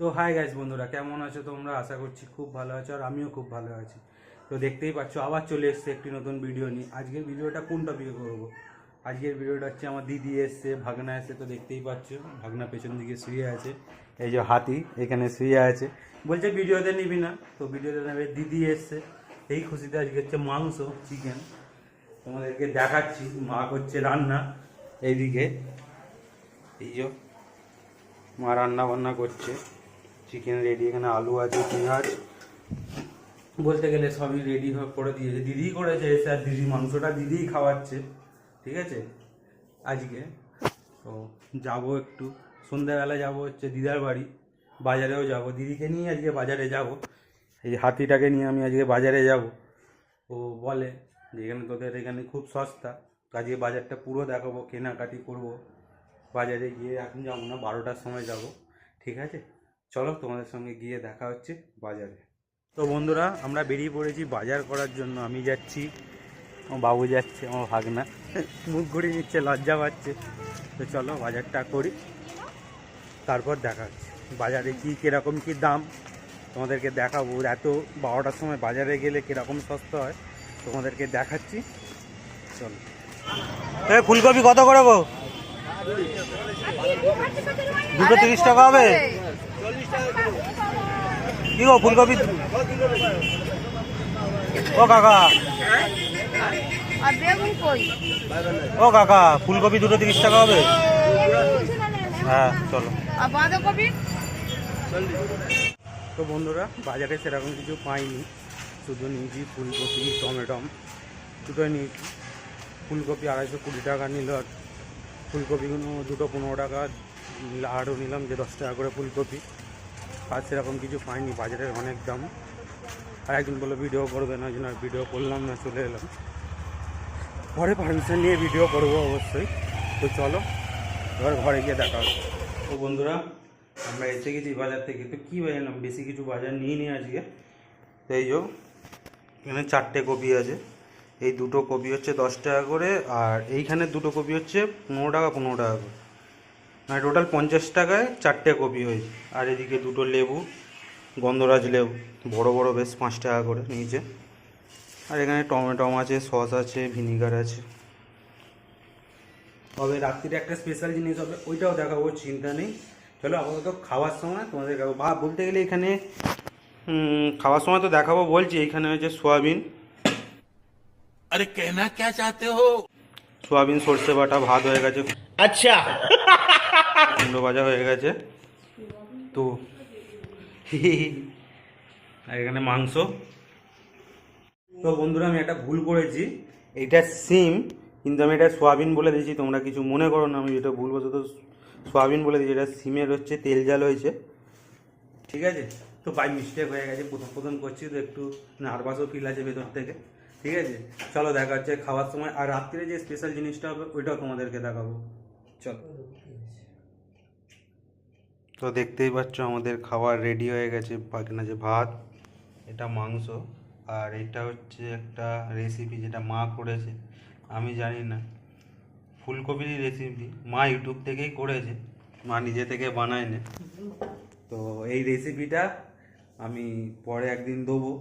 তো hi guys বন্ধুরা, কেমন আছো তোমরা? আশা করছি খুব ভালো আছো, আর আমিও খুব ভালো আছি। তো দেখতেই পাচ্ছ আবার চলে এসছে একটি নতুন ভিডিও নিয়ে। আজকের ভিডিওটা কোন টপিকে করবো? আজকের ভিডিওটা হচ্ছে আমার দিদি এসছে, ভাগনা এসছে। তো দেখতেই পাচ্ছ ভাগনা পেছন দিকে শুয়ে আছে, এই যে হাতি এখানে শুয়ে আছে। বলছে ভিডিওতে নিবি না, তো ভিডিওতে নেবে। দিদি এসছে, এই খুশিতে আজকে হচ্ছে মাংস, চিকেন তোমাদেরকে দেখাচ্ছি। মা করছে রান্না এইদিকে, এই যে মা রান্না বান্না করছে। চিকেন রেডি, এখানে আলু আছে, পেঁয়াজ, বলতে গেলে সবই রেডি করে দিয়েছে। দিদিই করেছে এসে, আর দিদি মাংসটা দিদিই খাওয়াচ্ছে, ঠিক আছে আজকে। তো যাবো একটু সন্ধ্যাবেলা, যাবো হচ্ছে দিদার বাড়ি, বাজারেও যাব, দিদিকে নিয়ে আজকে বাজারে যাব। এই হাতিটাকে নিয়ে আমি আজকে বাজারে যাব। ও বলে যে এখানে তোদের এখানে খুব সস্তা, তো আজকে বাজারটা পুরো দেখাবো, কেনাকাটি করব। বাজারে গিয়ে এখন যাবো না, 12টার সময় যাব, ঠিক আছে? চলো তোমাদের সঙ্গে গিয়ে দেখা হচ্ছে বাজারে। তো বন্ধুরা, আমরা বেরিয়ে পড়েছি বাজার করার জন্য। আমি যাচ্ছি, আমার বাবু যাচ্ছে, আমার ভাগনা মুখ ঘুরিয়ে নিচ্ছে, লজ্জা পাচ্ছে। তো চলো বাজারটা করি, তারপর দেখা হচ্ছে বাজারে কি কীরকম কী দাম তোমাদেরকে দেখাবো। এত 12টার সময় বাজারে গেলে কীরকম সস্তা হয় তোমাদেরকে দেখাচ্ছি, চলো। ফুলকপি কত করে গো? 230 টাকা হবে। কি গো ফুলকপি? ও কাকা, ও কাকা, ফুলকপি 230 টাকা হবে? হ্যাঁ চলো। তো বন্ধুরা, বাজারে সেরকম কিছু পাইনি, শুধু নিয়েছি ফুলকপি, টমেটম দুটোই নিয়েছি। ফুলকপি 220 টাকা নিল, আর ফুলকপিগুলো দুটো 15 টাকা, আরও নিলাম যে 10 টাকা করে ফুলকপি। আর সেরকম কিছু পাইনি, বাজারের অনেক দাম। আর একজন বললো ভিডিও করবে না, জন্য ভিডিও করলাম না, চলে এলাম। পরে পারমিশন নিয়ে ভিডিও করবো অবশ্যই। তো চলো এবার ঘরে গিয়ে দেখা হচ্ছে। তো বন্ধুরা, আমরা এসে গেছি বাজার থেকে। তো কী বাজালাম, বেশি কিছু বাজার নিয়ে নিই আজকে। তো এই যে এখানে 4টে কপি আছে, এই দুটো কপি হচ্ছে 10 টাকা করে, আর এইখানে দুটো কপি হচ্ছে 15 টাকা 15 টাকা করে, মানে টোটাল 50 টাকায় 4টে কপি হয়েছে। আর এদিকে দুটো লেবু, গন্ধরাজ লেবু, বড় বড়, বেশ 5 টাকা করে নিয়েছে। আর এখানে টমেটম আছে, সস আছে, ভিনিগার আছে। তবে রাত্রিরে একটা স্পেশাল জিনিস হবে, ওইটাও দেখাবো, চিন্তা নেই। চলো আপাতত খাওয়ার সময় তোমাদের দেখাবো। বা বলতে গেলে এখানে খাওয়ার সময় তো দেখাবো বলছি। এইখানে হচ্ছে সোয়াবিন, अरे कहना क्या चाहते हो? সোয়াবিন, সর্ষে বাটা, ভাত হয়ে গেছে, अच्छा কুমড়ো ভাজা হয়ে গেছে। তো আর এখানে মাংস। তো বন্ধুরা, আমি একটা ভুল করেছি, এইটা সিম, কিন্তু আমি এটা সোয়াবিন বলে দিয়েছি। তোমরা কিছু মনে করো না, আমি যেটা ভুলবশত সোয়াবিন বলে দিয়েছি। এটা সিমের হচ্ছে তেল জাল হয়েছে, ঠিক আছে? তো বাই মিস্টেক হয়ে গেছে, প্রথম প্রথম করছি তো একটু নার্ভাসও ফিল আছে ভেতর থেকে, ঠিক আছে? চলো দেখা হচ্ছে খাওয়ার সময়। আর রাত্রে যে স্পেশাল জিনিসটা হবে ওইটাও তোমাদেরকে দেখাবো, চলো। তো দেখতেই পাচ্ছ আমাদের খাবার রেডি হয়ে গেছে। বাকি যে ভাত, এটা মাংস, আর এটা হচ্ছে একটা রেসিপি যেটা মা করেছে, আমি জানি না, ফুলকপির রেসিপি মা ইউটিউব থেকেই করেছে, মা নিজে থেকে বানায়নি। তো এই রেসিপিটা আমি পরে একদিন দেবো,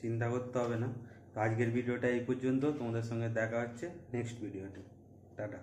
চিন্তা করতে হবে না। তো আজকের ভিডিওটা এই পর্যন্ত, তোমাদের সঙ্গে দেখা হচ্ছে নেক্সট ভিডিওতে। টাটা।